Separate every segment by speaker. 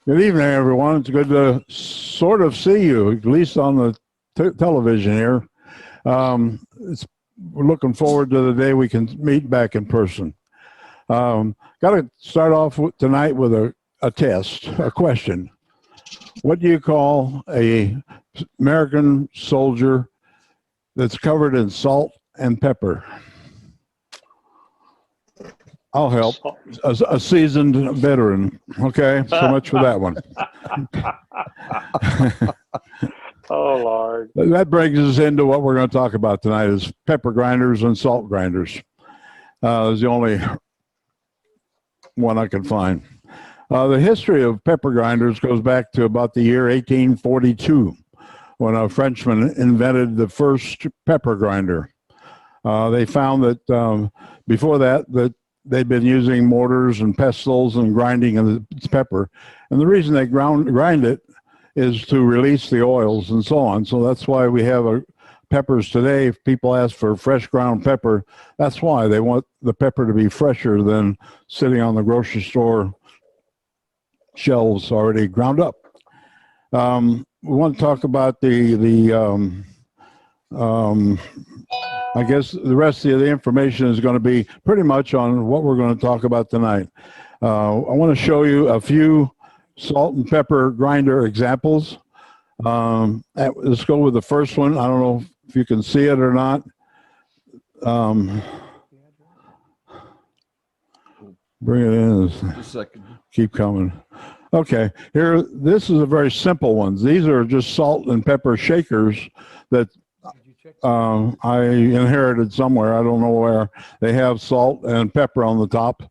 Speaker 1: Good evening, everyone. It's good to sort of see you, at least on the television here. We're looking forward to the day we can meet back in person. Got to start off tonight with a test, a question. What do you call a American soldier that's covered in salt and pepper? I'll help. A seasoned veteran. Okay, so much for that one.
Speaker 2: Oh, Lord.
Speaker 1: That brings us into what we're going to talk about tonight is pepper grinders and salt grinders. Is the only one I can find. The history of pepper grinders goes back to about the year 1842 when a Frenchman invented the first pepper grinder. They found that before that they'd been using mortars and pestles and grinding of the pepper. And the reason they grind it is to release the oils and so on. So that's why we have peppers today. If people ask for fresh ground pepper, that's why they want the pepper to be fresher than sitting on the grocery store shelves already ground up. We want to talk about I guess the rest of the information is going to be pretty much on what we're going to talk about tonight. I want to show you a few salt and pepper grinder examples. Let's go with the first one. I don't know if you can see it or not. Bring it in.
Speaker 3: Just a second.
Speaker 1: Keep coming. Okay, here, this is a very simple one. These are just salt and pepper shakers that I inherited somewhere. I don't know where. They have salt and pepper on the top,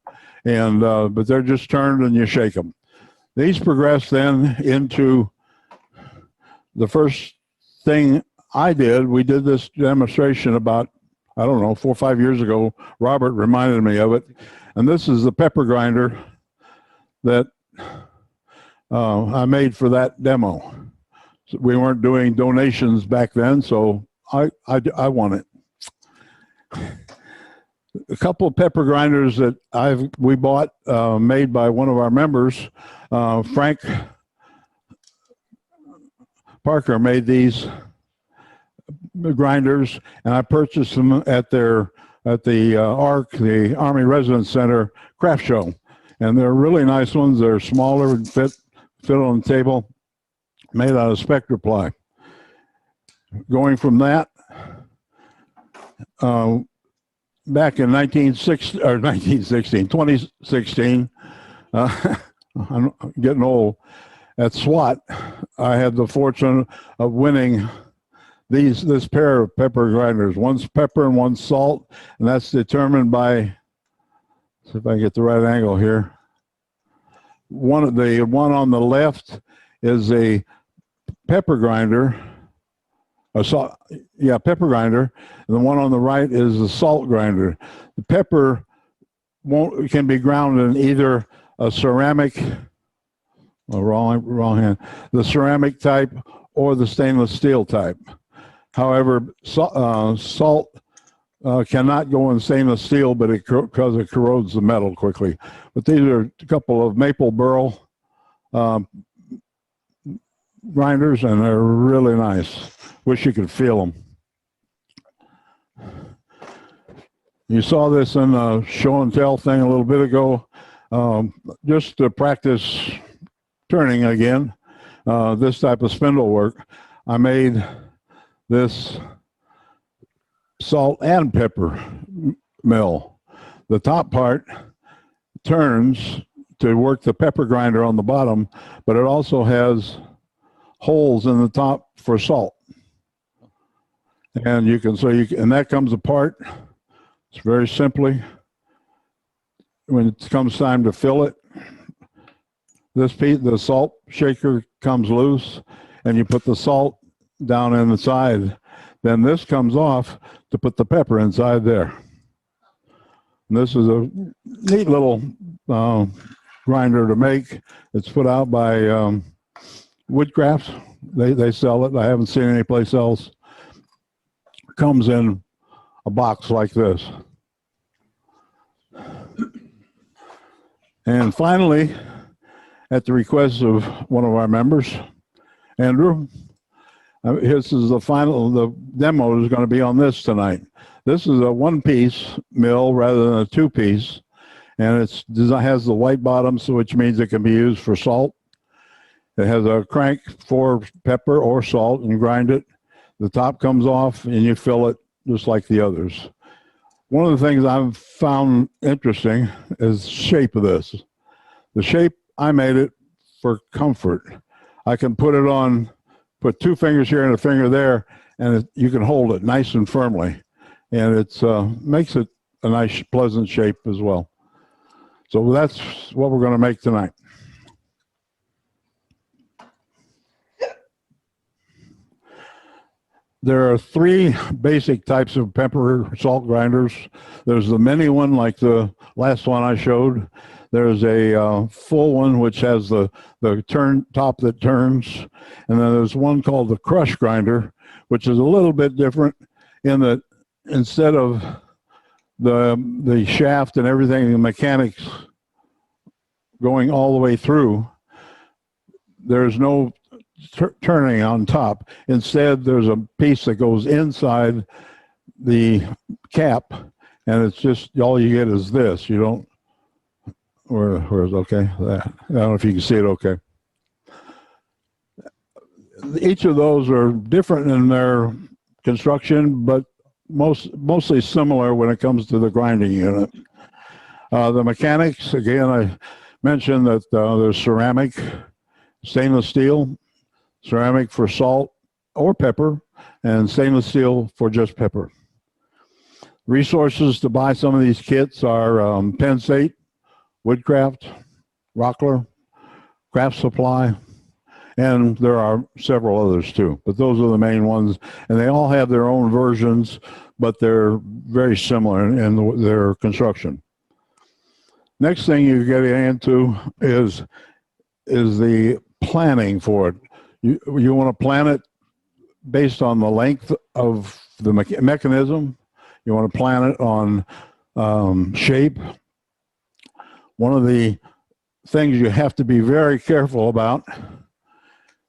Speaker 1: and but they're just turned and you shake them. These progress then into the first thing I did. We did this demonstration about, I don't know, 4 or 5 years ago. Robert reminded me of it, and this is the pepper grinder that I made for that demo. So we weren't doing donations back then, so I want it. A couple of pepper grinders that we bought, made by one of our members, Frank Parker made these grinders, and I purchased them at the ARC, the Army Residence Center craft show, and they're really nice ones. They're smaller and fit on the table, made out of spectra ply. Going from that, back in 2016, I'm getting old. At SWAT, I had the fortune of winning this pair of pepper grinders. One's pepper and one's salt, and that's determined by, see if I can get the right angle here. The one on the left is a pepper grinder. Pepper grinder, and the one on the right is the salt grinder. The pepper can be ground in either a ceramic, wrong hand, the ceramic type or the stainless steel type. However, salt cannot go in stainless steel, but because it corrodes the metal quickly. But these are a couple of maple burl grinders, and they're really nice. Wish you could feel them. You saw this in a show and tell thing a little bit ago. Just to practice turning again, this type of spindle work, I made this salt and pepper mill. The top part turns to work the pepper grinder on the bottom, but it also has holes in the top for salt. And and that comes apart. It's very simply, when it comes time to fill it, the salt shaker comes loose, and you put the salt down inside. Then this comes off to put the pepper inside there. And this is a neat little grinder to make. It's put out by Woodcrafts. They sell it. I haven't seen it anyplace else. Comes in a box like this. And finally, at the request of one of our members, Andrew. This is the demo is going to be on this tonight. This is a one-piece mill rather than a two-piece, and has the white bottom, so which means it can be used for salt. It has a crank for pepper or salt and grind it. The top comes off and you fill it just like the others. One of the things I've found interesting is the shape of this. The shape, I made it for comfort. I can put put 2 fingers here and a finger there, and you can hold it nice and firmly. And it makes it a nice, pleasant shape as well. So that's what we're going to make tonight. There are 3 basic types of pepper salt grinders. There's the mini one, like the last one I showed. There's a full one, which has the top that turns. And then there's one called the crush grinder, which is a little bit different in that instead of the shaft and everything, the mechanics going all the way through, there's no turning on top. Instead, there's a piece that goes inside the cap, and it's just all you get is this. You don't. Where's okay? That, I don't know if you can see it. Okay. Each of those are different in their construction, but mostly similar when it comes to the grinding unit. The mechanics, again, I mentioned that there's ceramic, stainless steel, ceramic for salt or pepper, and stainless steel for just pepper. Resources to buy some of these kits are Penn State, Woodcraft, Rockler, Craft Supply, and there are several others too, but those are the main ones, and they all have their own versions, but they're very similar in their construction. Next thing you get into is the planning for it. You want to plan it based on the length of the mechanism. You want to plan it on shape. One of the things you have to be very careful about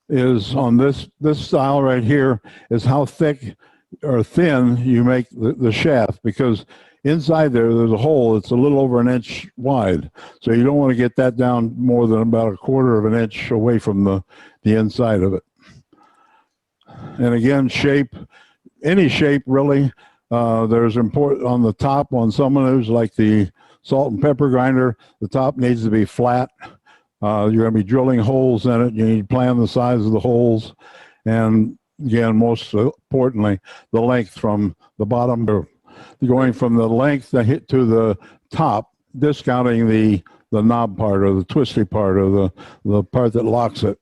Speaker 1: is on this style right here is how thick or thin you make the shaft, because inside there's a hole that's a little over 1 inch wide. So you don't want to get that down more than about 1/4 of an inch away from the inside of it. And again, shape, any shape really. There's important on the top on some of those, like the salt and pepper grinder, the top needs to be flat. You're going to be drilling holes in it. You need to plan the size of the holes. And again, most importantly, the length from the bottom, going from the length that hit to the top, discounting the knob part or the twisty part or the part that locks it.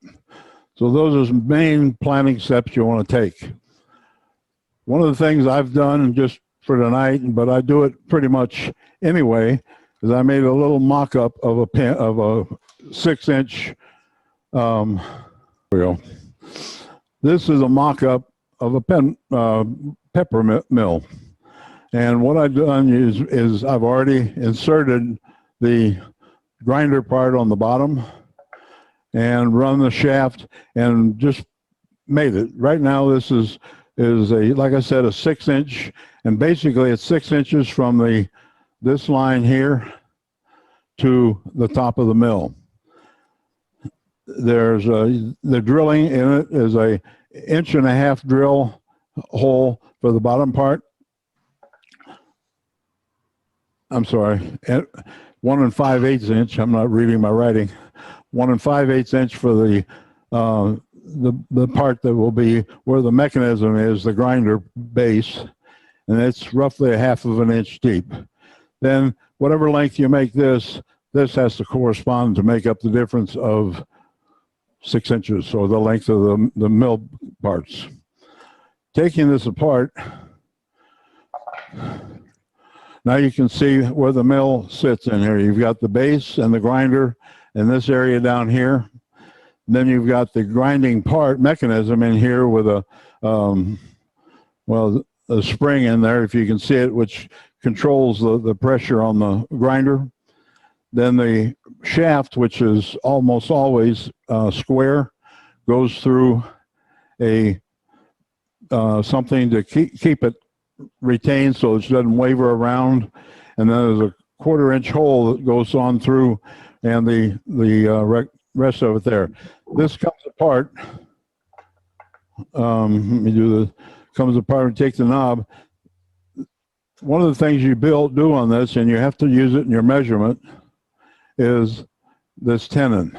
Speaker 1: So those are the main planning steps you want to take. One of the things I've done just for tonight, but I do it pretty much anyway, is I made a little mock-up of a 6-inch. Here we go. This is a mock-up of a pepper mill, and what I've done is I've already inserted the grinder part on the bottom and run the shaft and just made it. Right now, this is a, like I said, a 6-inch, and basically it's 6 inches from this line here to the top of the mill. There's the drilling in it is a 1.5 inch drill hole for the bottom part. I'm sorry, 1 5/8 inch. I'm not reading my writing. 1 5/8 inch for the part that will be where the mechanism is, the grinder base, and it's roughly 1/2 inch deep. Then whatever length you make this has to correspond to make up the difference of 6 inches, or the length of the mill parts. Taking this apart, now you can see where the mill sits in here. You've got the base and the grinder in this area down here. And then you've got the grinding part mechanism in here with a spring in there, if you can see it, which controls the pressure on the grinder. Then the shaft, which is almost always square, goes through a something to keep it retained so it doesn't waver around. And then there's a 1/4 inch hole that goes on through, and the rest of it there. This comes apart. Let me do this. Comes apart and take the knob. One of the things you do on this, and you have to use it in your measurement, is this tenon.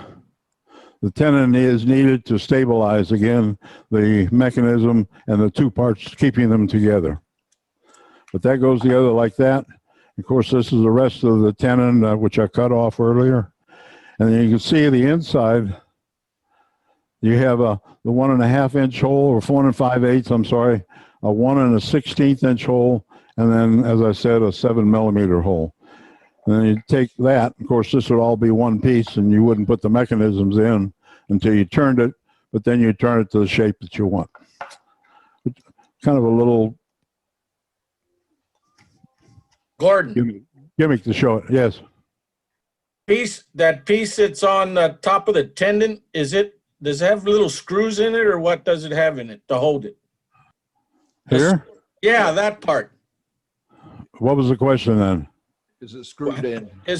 Speaker 1: The tenon is needed to stabilize, again, the mechanism and the two parts keeping them together. But that goes together like that. Of course, this is the rest of the tenon, which I cut off earlier. And then you can see the inside, you have the 1.5 inch hole, or 4 5/8, I'm sorry, a 1 1/16 inch hole, and then, as I said, a 7 millimeter hole. And then you take that, of course, this would all be one piece, and you wouldn't put the mechanisms in until you turned it, but then you turn it to the shape that you want. Kind of a little
Speaker 3: Gordon,
Speaker 1: gimmick to show it, yes.
Speaker 3: that piece that's on the top of the tendon, does it have little screws in it, or what does it have in it to hold it?
Speaker 1: Here?
Speaker 3: Yeah, that part.
Speaker 1: What was the question then?
Speaker 4: Is it screwed in?
Speaker 1: It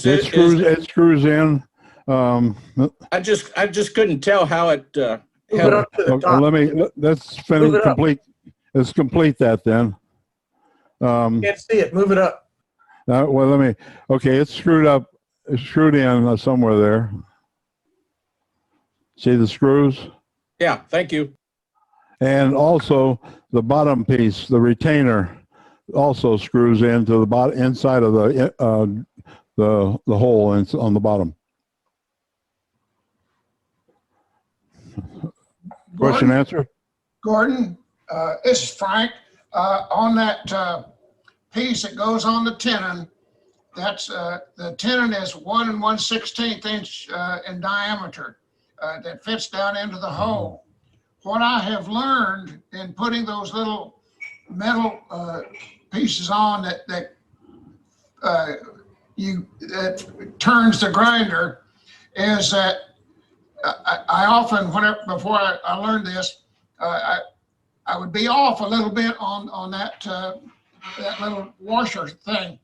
Speaker 1: screws in.
Speaker 3: I just couldn't tell how it
Speaker 4: Move it up to the top.
Speaker 1: Let's
Speaker 4: Move
Speaker 1: finish,
Speaker 4: it up.
Speaker 1: let's complete that then.
Speaker 4: Can't see it. Move it up.
Speaker 1: Okay, it's screwed up. It's screwed in somewhere there. See the screws?
Speaker 3: Yeah, thank you.
Speaker 1: And also the bottom piece, the retainer, also screws into the bottom inside of the hole on the bottom. Question answer?
Speaker 5: Gordon, this is Frank. On that piece that goes on the tenon, that's the tenon is 1 1/16 inch in diameter that fits down into the hole. What I have learned in putting those little metal pieces on that turns the grinder is that I often, before I learned this, I would be off a little bit on that little washer thing.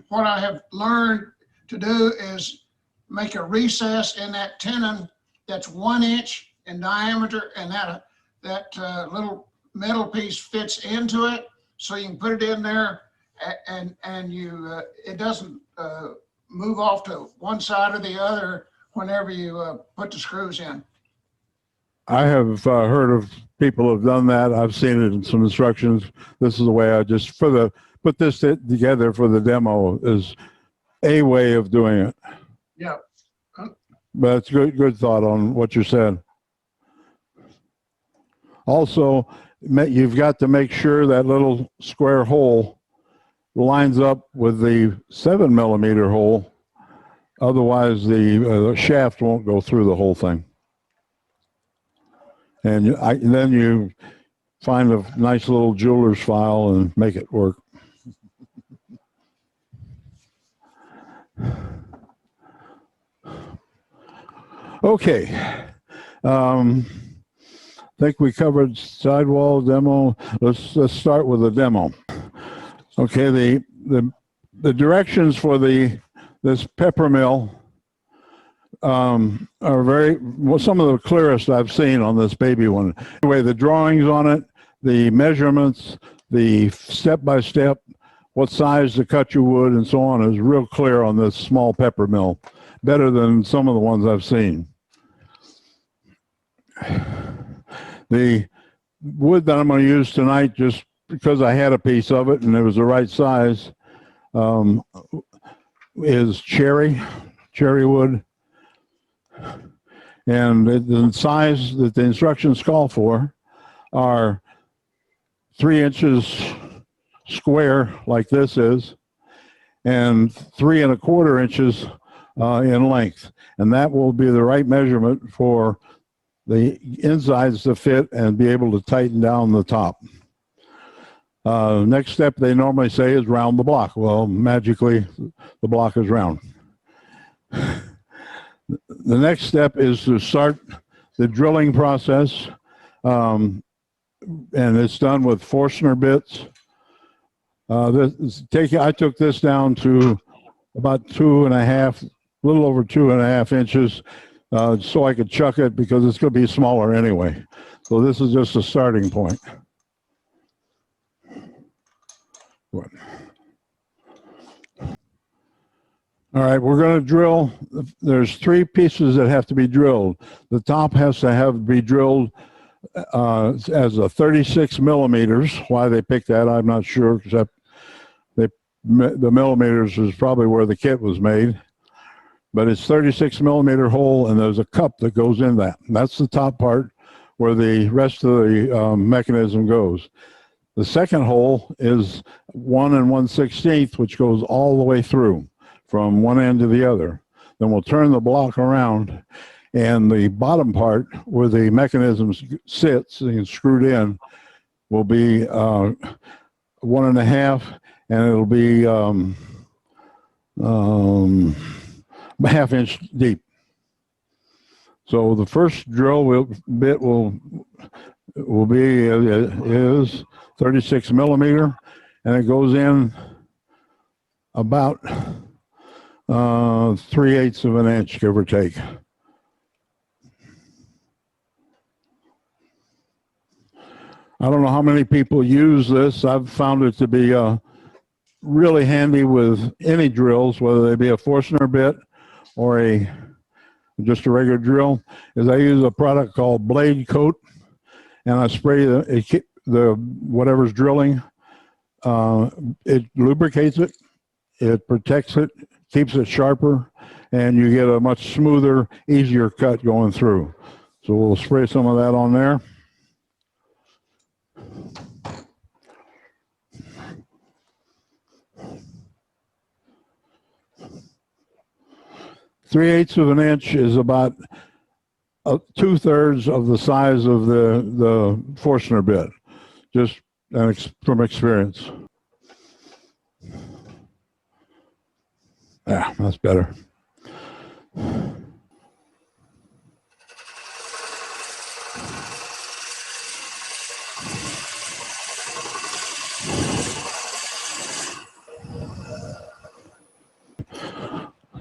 Speaker 5: What I have learned to do is make a recess in that tenon that's 1 inch in diameter, and that little metal piece fits into it, so you can put it in there, and you it doesn't move off to one side or the other whenever you put the screws in.
Speaker 1: I have heard of people who have done that. I've seen it in some instructions. This is the way I just put this together for the demo, is a way of doing it.
Speaker 5: Yeah.
Speaker 1: But it's good thought on what you said. Also, you've got to make sure that little square hole lines up with the 7 millimeter hole. Otherwise, the shaft won't go through the whole thing. And then you find a nice little jeweler's file and make it work. Okay. I think we covered sidewall demo. Let's start with the demo. Okay, the directions for this pepper mill are some of the clearest I've seen on this baby one. Anyway, the drawings on it, the measurements, the step-by-step, what size to cut your wood and so on is real clear on this small pepper mill, better than some of the ones I've seen. The wood that I'm going to use tonight, just because I had a piece of it and it was the right size, is cherry wood. And the size that the instructions call for are 3 inches square, like this is, and 3 1/4 inches in length. And that will be the right measurement for the insides to fit and be able to tighten down the top. Next step, they normally say, is round the block. Well, magically, the block is round. The next step is to start the drilling process, and it's done with Forstner bits. I took this down to about 2.5, a little over 2.5 inches, so I could chuck it because it's going to be smaller anyway. So this is just a starting point. All right, we're going to drill. There's 3 pieces that have to be drilled. The top has to be drilled as a 36 millimeters. Why they picked that, I'm not sure, because the millimeters is probably where the kit was made. But it's 36 millimeter hole, and there's a cup that goes in that. And that's the top part where the rest of the mechanism goes. The second hole is 1 1/16, which goes all the way through from one end to the other. Then we'll turn the block around, and the bottom part where the mechanism sits and screwed in will be 1.5, and it'll be ½ inch deep. So the first drill bit will be is 36 millimeter, and it goes in about 3/8 of an inch, give or take. I don't know how many people use this. I've found it to be really handy with any drills, whether they be a Forstner bit or just a regular drill. Is I use a product called Blade Coat, and I spray the whatever's drilling. It lubricates it, it protects it, keeps it sharper, and you get a much smoother, easier cut going through. So we'll spray some of that on there. Three-eighths of an inch is about 2/3 of the size of the Forstner bit, just from experience. Yeah, that's better.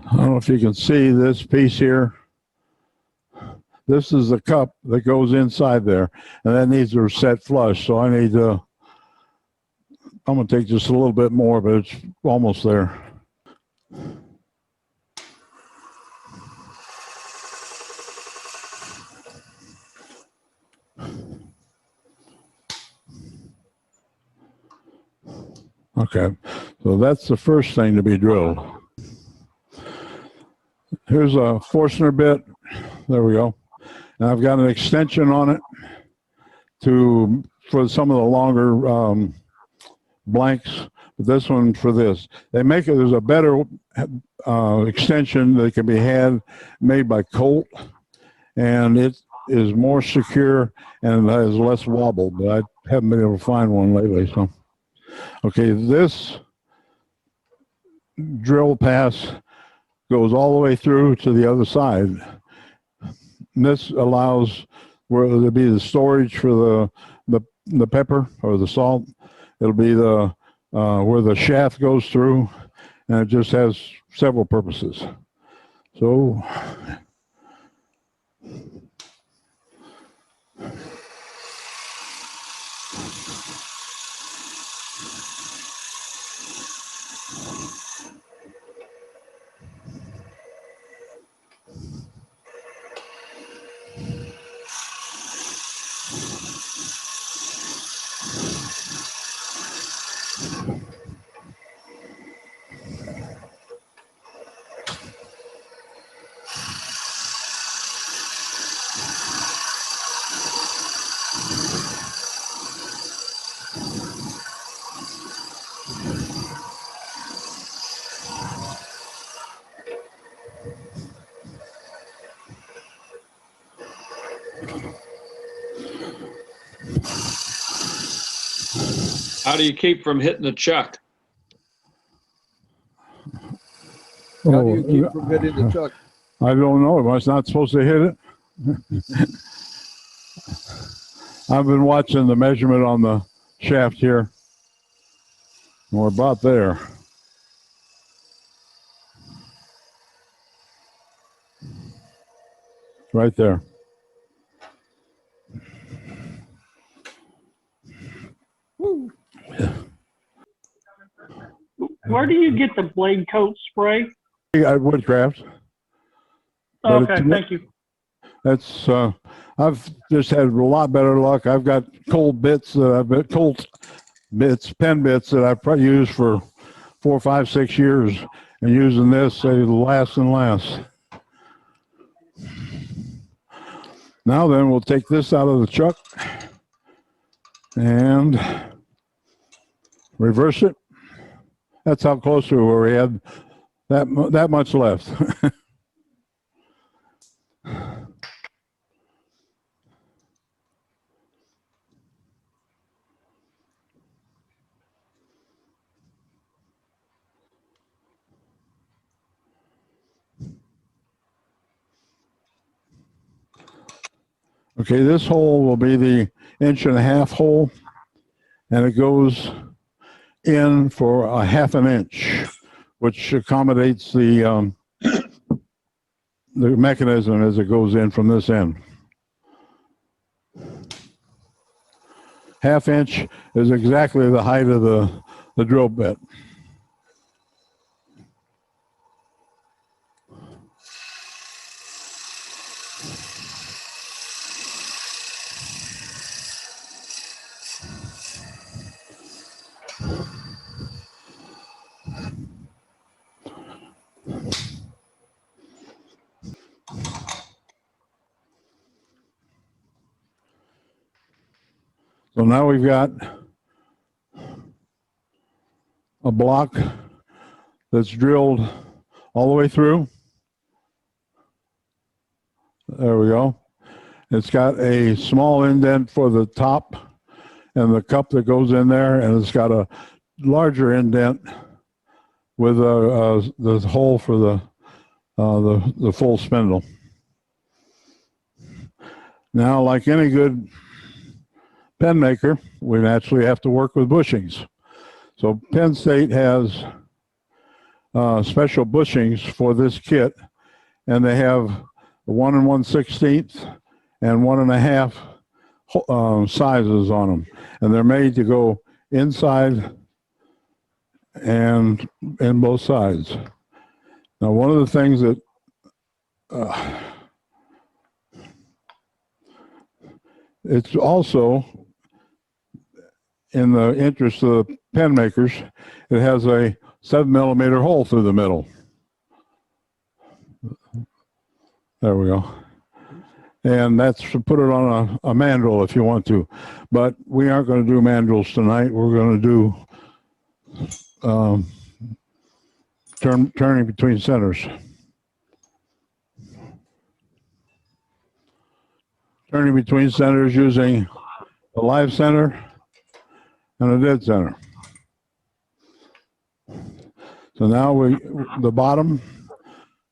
Speaker 1: I don't know if you can see this piece here. This is the cup that goes inside there, and that needs to set flush. So I'm going to take just a little bit more, but it's almost there. Okay, so that's the first thing to be drilled. Here's a Forstner bit. There we go. And I've got an extension on it for some of the longer blanks. But this one for this. There's a better extension that can be made by Colt, and it is more secure and has less wobble, but I haven't been able to find one lately. So, okay, this drill pass goes all the way through to the other side. And this allows where there'll be the storage for the pepper or the salt. It'll be where the shaft goes through, and it just has several purposes. So
Speaker 2: How do you keep from hitting the chuck?
Speaker 4: How do you keep from hitting the chuck?
Speaker 1: I don't know. Am I not supposed to hit it? I've been watching the measurement on the shaft here. We're about there. Right there.
Speaker 2: Where do you get the blade coat spray?
Speaker 1: At Woodcraft. But
Speaker 2: Okay, thank you.
Speaker 1: That's I've just had a lot better luck. I've got cold bits pen bits that I've probably used for 4, 5, 6 years, and using this, they last and last. Now then, we'll take this out of the chuck and reverse it. That's how close we were. We had that much left. Okay, this hole will be the 1.5-inch hole, and it goes in for a 1/2 inch, which accommodates the mechanism as it goes in from this end. 1/2 inch is exactly the height of the drill bit. So now we've got a block that's drilled all the way through. There we go. It's got a small indent for the top and the cup that goes in there, and it's got a larger indent with the hole for the full spindle. Now, like any good pen maker, we naturally have to work with bushings. So Penn State has special bushings for this kit, and they have 1 1/16 and 1.5 sizes on them, and they're made to go inside and in both sides. Now, one of the things that it's also in the interest of the pen makers, it has a 7mm hole through the middle. There we go. And that's to put it on a mandrel if you want to. But we aren't going to do mandrels tonight. We're going to do turning between centers. Turning between centers using a live center and a dead center. So now the bottom,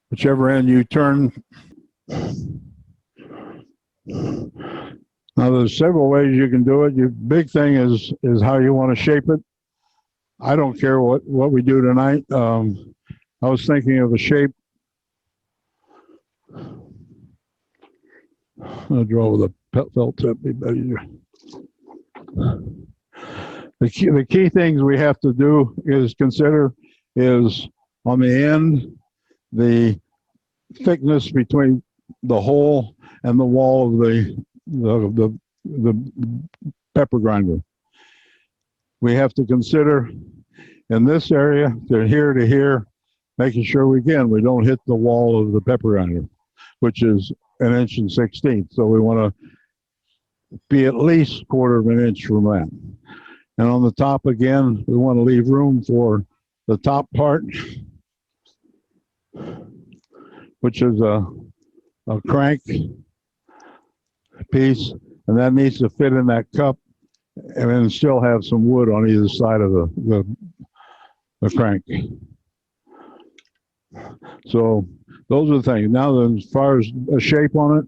Speaker 1: whichever end you turn. Now there's several ways you can do it. Your big thing is how you want to shape it. I don't care what we do tonight. I was thinking of a shape. I'll draw with a felt tip. The key things we have to do is consider is on the end, the thickness between the hole and the wall of the pepper grinder. We have to consider in this area to here, making sure we don't hit the wall of the pepper grinder, which is 1 1/16 inches. So we want to be at least 1/4 inch from that. And on the top again, we want to leave room for the top part, which is a crank piece, and that needs to fit in that cup and then still have some wood on either side of the crank. So those are the things. Now, then, as far as a shape on it,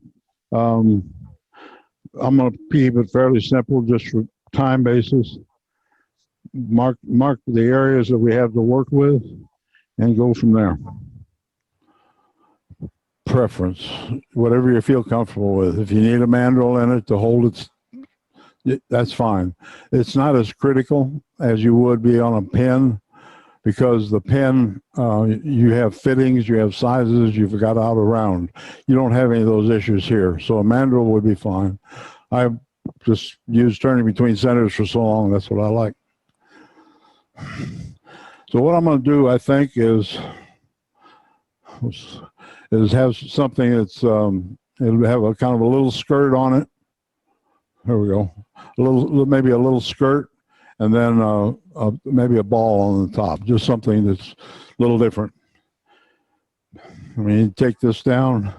Speaker 1: I'm going to keep it fairly simple, just for time basis. Mark the areas that we have to work with, and go from there. Preference, whatever you feel comfortable with. If you need a mandrel in it to hold it, that's fine. It's not as critical as you would be on a pen, because the pen, you have fittings, you have sizes, you've got out around. You don't have any of those issues here. So a mandrel would be fine. I've just used turning between centers for so long. That's what I like. So what I'm going to do, I think, is have something that's, it'll have a kind of a little skirt on it. There we go. Maybe a little skirt, and then maybe a ball on the top. Just something that's a little different. I mean, take this down.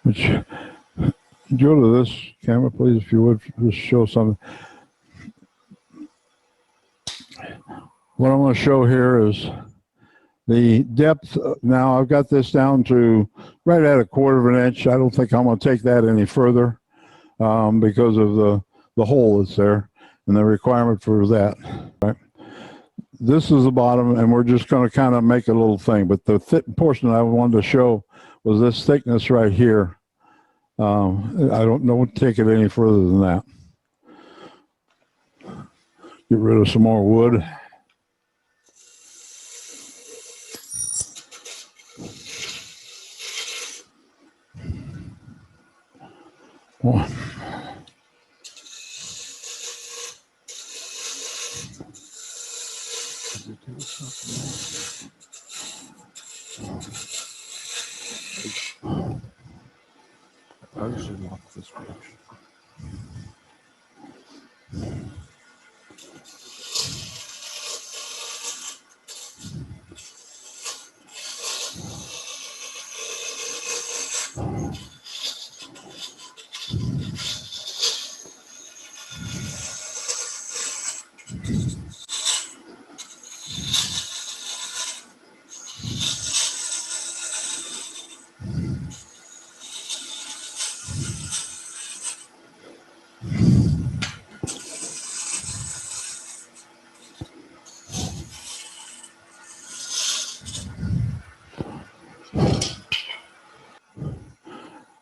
Speaker 1: Which, go to this camera, please, if you would, just show something. What I'm going to show here is the depth. Now I've got this down to right at 1/4 of an inch. I don't think I'm going to take that any further, because of the hole that's there and the requirement for that. Right. This is the bottom, and we're just going to kind of make a little thing. But the thick portion I wanted to show was this thickness right here. I don't know, take it any further than that. Get rid of some more wood. Oh.
Speaker 4: I usually walk this direction.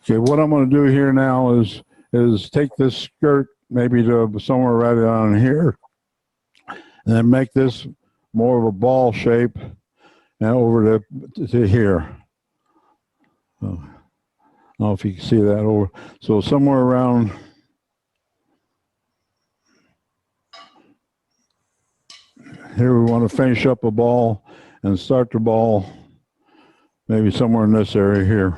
Speaker 1: Okay, what I'm going to do here now is take this skirt maybe to somewhere right down here, and then make this more of a ball shape, and over to here. I don't know if you can see that over. So somewhere around here, we want to finish up a ball and start the ball maybe somewhere in this area here.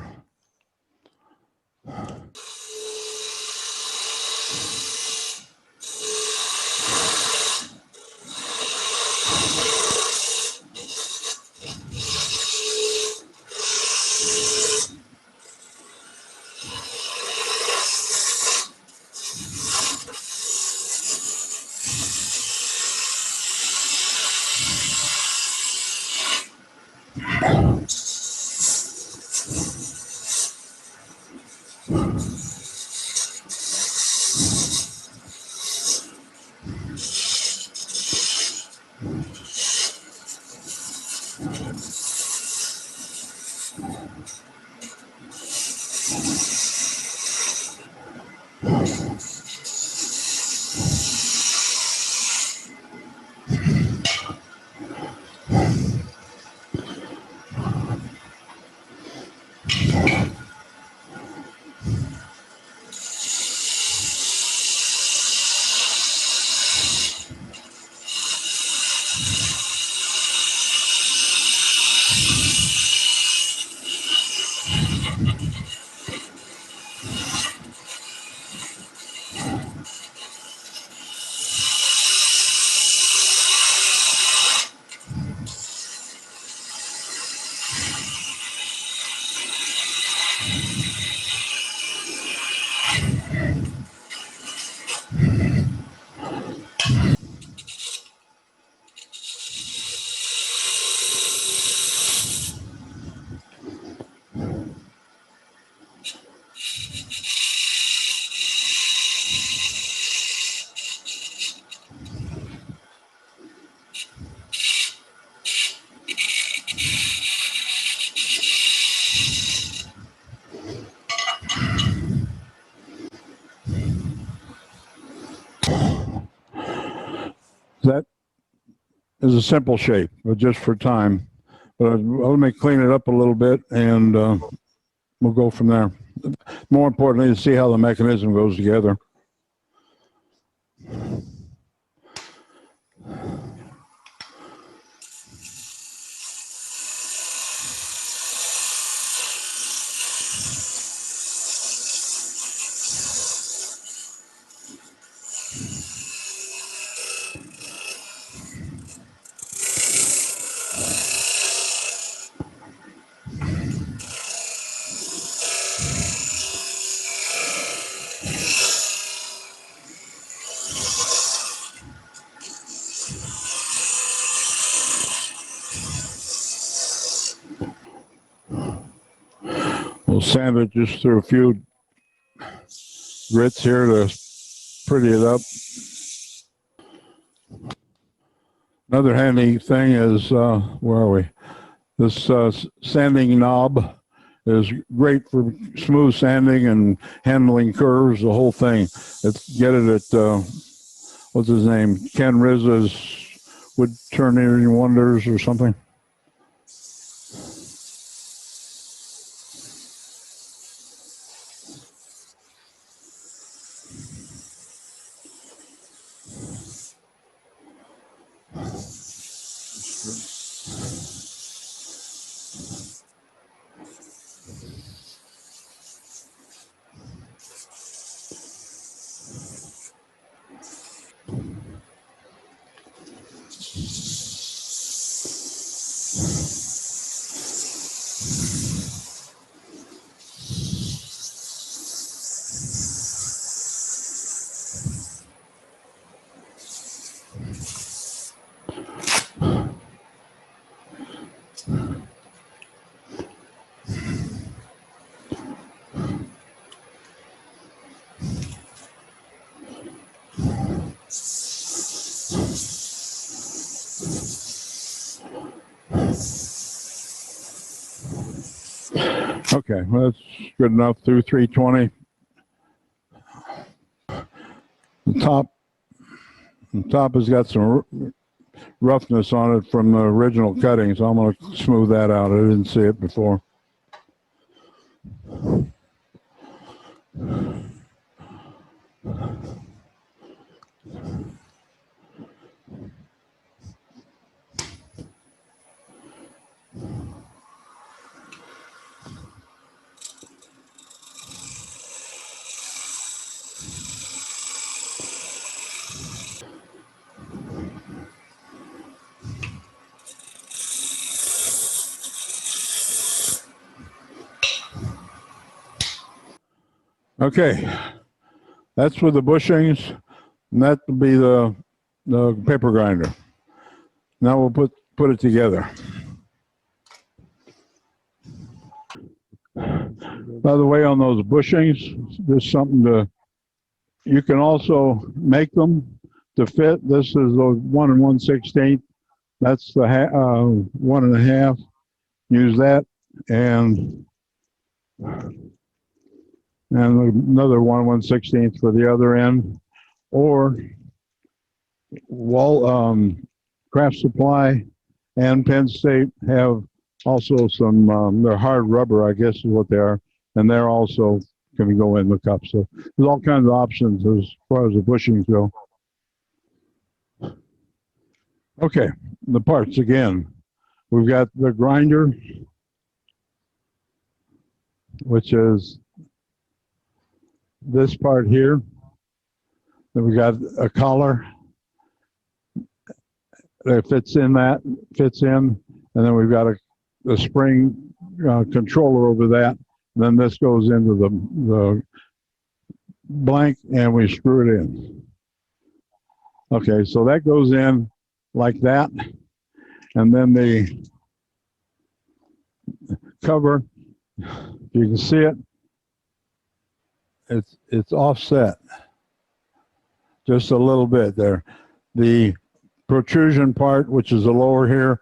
Speaker 1: That is a simple shape, but just for time. But let me clean it up a little bit, and we'll go from there. More importantly, to see how the mechanism goes together. We'll sand it just through a few grits here to pretty it up. Another handy thing is, where are we? This sanding knob is great for smooth sanding and handling curves, the whole thing. Get it at, what's his name? Ken Rizza's Wood Turning Wonders or something. Okay, well, that's good enough through 320. The top has got some roughness on it from the original cutting, so I'm going to smooth that out. I didn't see it before. Okay, that's for the bushings, and that will be the paper grinder. Now we'll put it together. By the way, on those bushings, there's something you can also make them to fit. This is the 1 1/16. That's the 1 1/2. Use that, and another 1 1/16 for the other end, or Craft Supply and Penn State have also some, they're hard rubber, I guess is what they are, and they're also going to go in the cup. So there's all kinds of options as far as the bushings go. Okay, the parts again. We've got the grinder, which is this part here. Then we got a collar that fits in, and then we've got a spring controller over that. And then this goes into the blank, and we screw it in. Okay, so that goes in like that, and then the cover, you can see it, it's offset just a little bit there. The protrusion part, which is the lower here,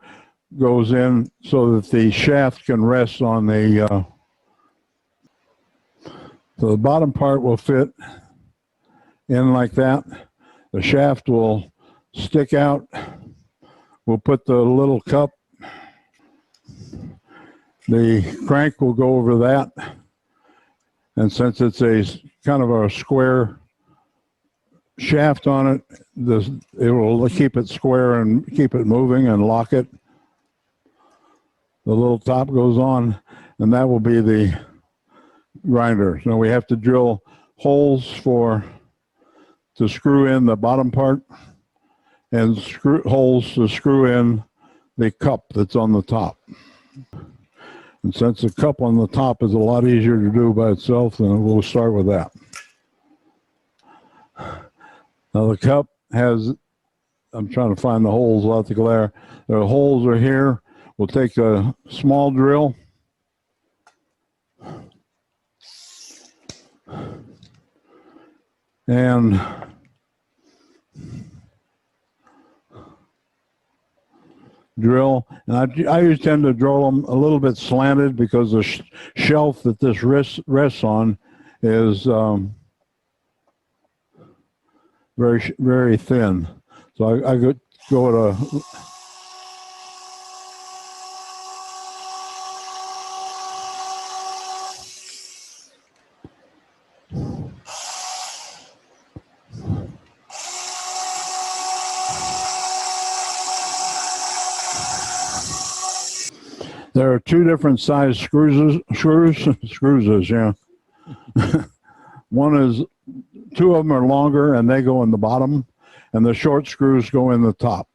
Speaker 1: goes in so that the shaft can rest on the so the bottom part will fit in like that. The shaft will stick out. We'll put the little cup. The crank will go over that. And since it's a kind of a square shaft on it, it will keep it square and keep it moving and lock it. The little top goes on, and that will be the grinder. So we have to drill holes to screw in the bottom part, and holes to screw in the cup that's on the top. And since the cup on the top is a lot easier to do by itself, then we'll start with that. Now the cup has, I'm trying to find the holes without the glare. The holes are here. We'll take a small drill. And drill, and I usually tend to drill them a little bit slanted because the shelf that this rests on is very, very thin. So I go at a There are two different size screws, yeah. One is, two of them are longer and they go in the bottom, and the short screws go in the top.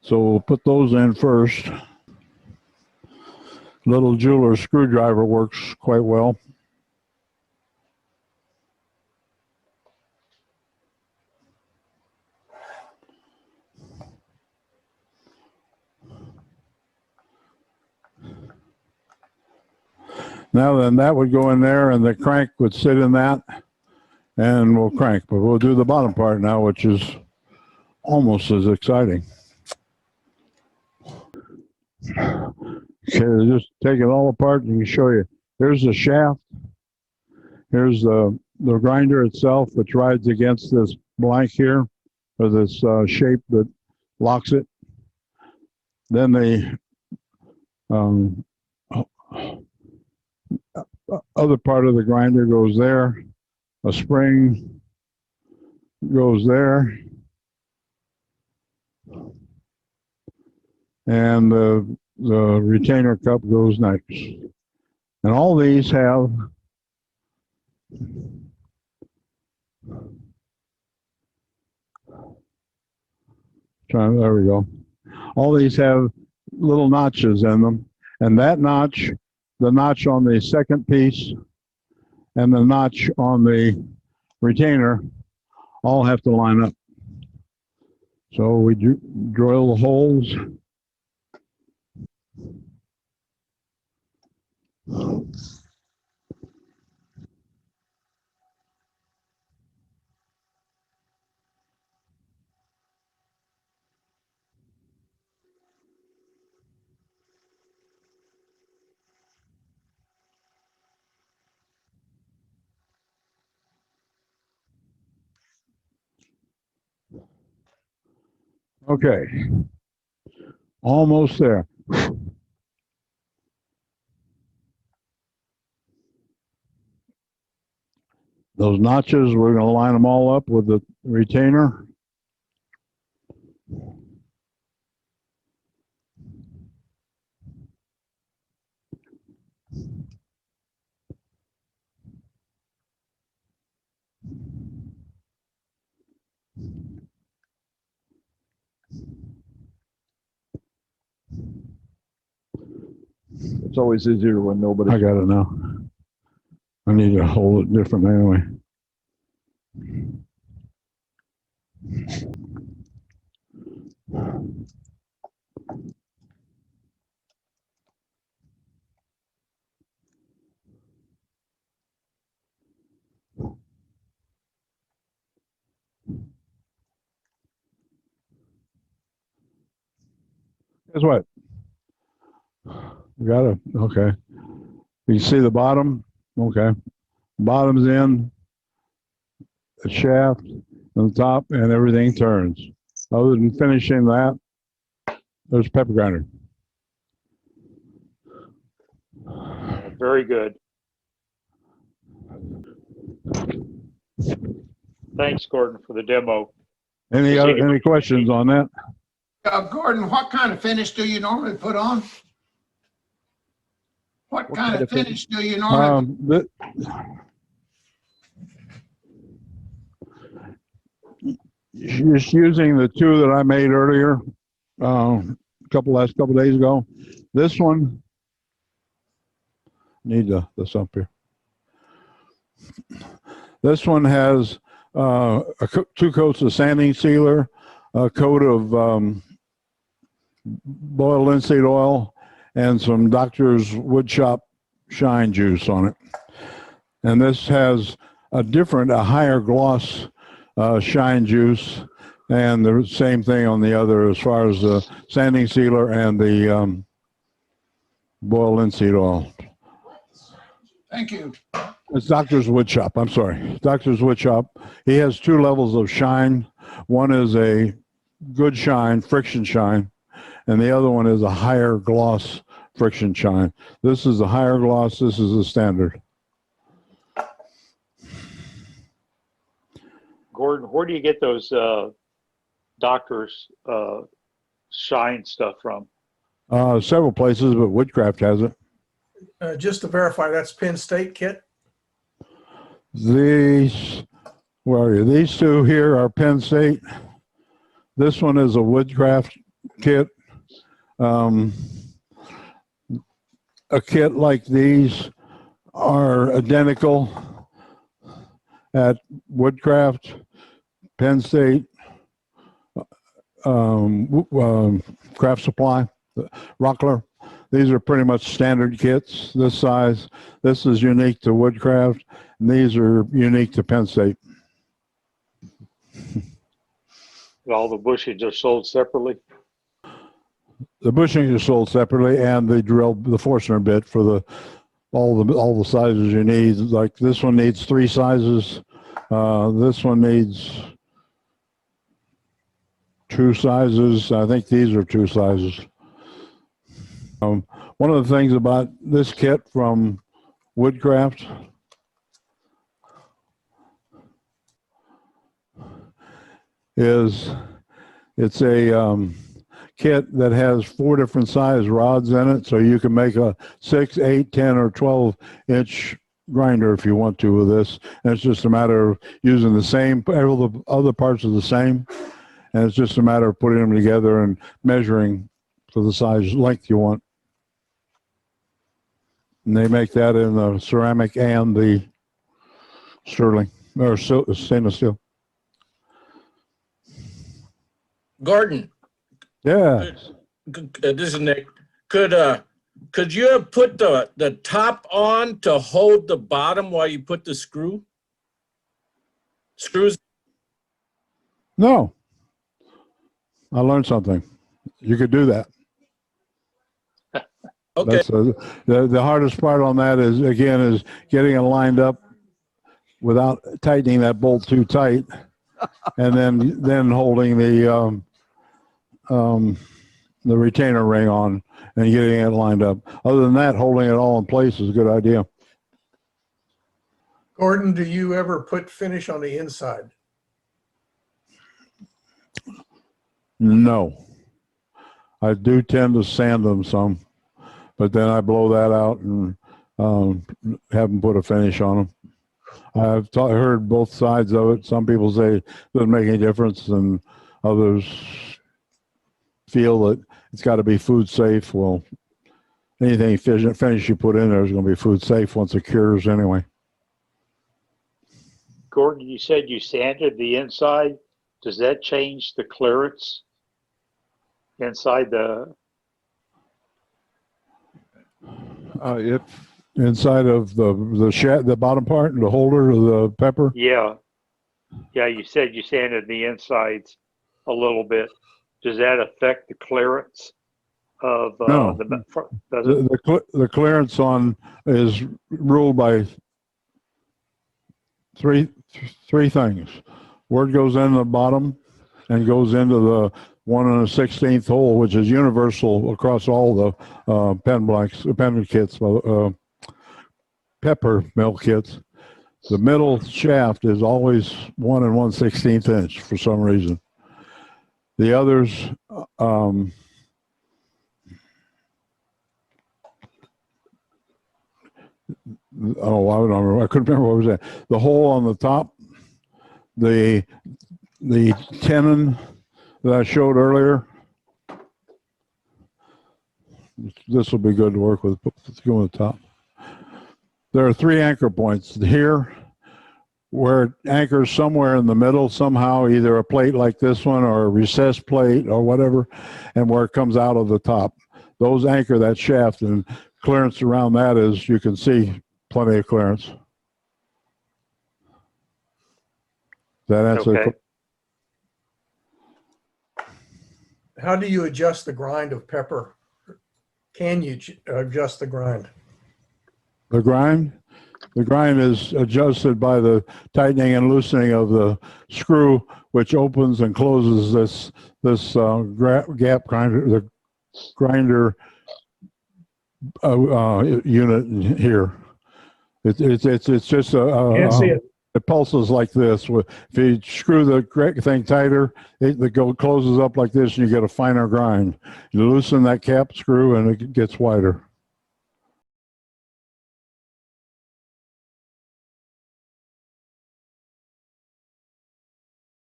Speaker 1: So we'll put those in first. Little jeweler's screwdriver works quite well. Now then, that would go in there and the crank would sit in that and we'll crank. But we'll do the bottom part now, which is almost as exciting. Okay, just take it all apart and show you. Here's the shaft. Here's the grinder itself, which rides against this blank here, or this shape that locks it. Then the other part of the grinder goes there. A spring goes there. And the retainer cup goes next. And all these have there we go. All these have little notches in them. And that notch, the notch on the second piece, and the notch on the retainer all have to line up. So we drill the holes. Okay, almost there. Those notches, we're going to line them all up with the retainer.
Speaker 4: It's always easier when nobody.
Speaker 1: I got it now. I need to hold it different anyway. Guess what? We got it. Okay. You see the bottom? Okay. Bottom's in, the shaft, and the top, and everything turns. Other than finishing that, there's pepper grinder.
Speaker 6: Very good. Thanks, Gordon, for the demo.
Speaker 1: Any questions on that?
Speaker 5: Gordon, what kind of finish do you normally put on? What kind of finish do you normally?
Speaker 1: Just using the two that I made earlier, last couple days ago. This one need this up here. This one has two coats of sanding sealer, a coat of boiled linseed oil, and some Doctor's Woodshop Shine Juice on it. And this has a higher gloss shine juice, and the same thing on the other as far as the sanding sealer and the boiled linseed oil.
Speaker 5: Thank you.
Speaker 1: It's Doctor's Woodshop. I'm sorry. Doctor's Woodshop. He has two levels of shine. One is a good shine, friction shine, and the other one is a higher gloss friction shine. This is the higher gloss. This is the standard.
Speaker 6: Gordon, where do you get those Doctor's Shine stuff from?
Speaker 1: Several places, but Woodcraft has it.
Speaker 7: Just to verify, that's Penn State kit?
Speaker 1: These, where are you? These two here are Penn State. This one is a Woodcraft kit. A kit like these are identical at Woodcraft, Penn State, Craft Supply, Rockler. These are pretty much standard kits this size. This is unique to Woodcraft, and these are unique to Penn State.
Speaker 6: All the bushings are sold separately?
Speaker 1: The bushings are sold separately, and the Forstner bit for all the sizes you need. Like this one needs 3 sizes. This one needs 2 sizes. I think these are 2 sizes. One of the things about this kit from Woodcraft is it's a kit that has 4 different size rods in it, so you can make a 6, 8, 10, or 12-inch grinder if you want to with this. And it's just a matter of using the same, all the other parts are the same, and it's just a matter of putting them together and measuring for the size length you want. And they make that in the ceramic and the sterling or stainless steel.
Speaker 3: Gordon,
Speaker 1: Yeah.
Speaker 3: this is Nick. Could you have put the top on to hold the bottom while you put the screws?
Speaker 1: No. I learned something. You could do that.
Speaker 3: Okay.
Speaker 1: That's the hardest part on that is getting it lined up without tightening that bolt too tight, and then holding the retainer ring on and getting it lined up. Other than that, holding it all in place is a good idea.
Speaker 7: Gordon, do you ever put finish on the inside?
Speaker 1: No. I do tend to sand them some, but then I blow that out and have them put a finish on them. I've heard both sides of it. Some people say it doesn't make any difference, and others feel that it's got to be food safe. Well, anything finish you put in there is going to be food safe once it cures anyway.
Speaker 6: Gordon, you said you sanded the inside. Does that change the clearance inside the?
Speaker 1: If inside of the bottom part, the holder of the pepper.
Speaker 6: Yeah. You said you sanded the insides a little bit. Does that affect the clearance of
Speaker 1: No. The clearance on is ruled by three things. Where it goes in the bottom, and goes into the 1 1/16 hole, which is universal across all the pen kits, pepper mill kits. The middle shaft is always 1 1/16 inch for some reason. The others, oh, I couldn't remember what was that. The hole on the top, the tenon that I showed earlier. This will be good to work with. Let's go on the top. There are 3 anchor points here, where it anchors somewhere in the middle somehow, either a plate like this one or a recessed plate or whatever, and where it comes out of the top. Those anchor that shaft, and clearance around that is, you can see, plenty of clearance. That answer.
Speaker 6: Okay.
Speaker 7: How do you adjust the grind of pepper? Can you adjust the grind?
Speaker 1: The grind? The grind is adjusted by the tightening and loosening of the screw, which opens and closes this gap grinder, the grinder unit here. It's just
Speaker 7: Can't see it.
Speaker 1: It pulses like this. If you screw the thing tighter, it closes up like this, and you get a finer grind. You loosen that cap screw, and it gets wider.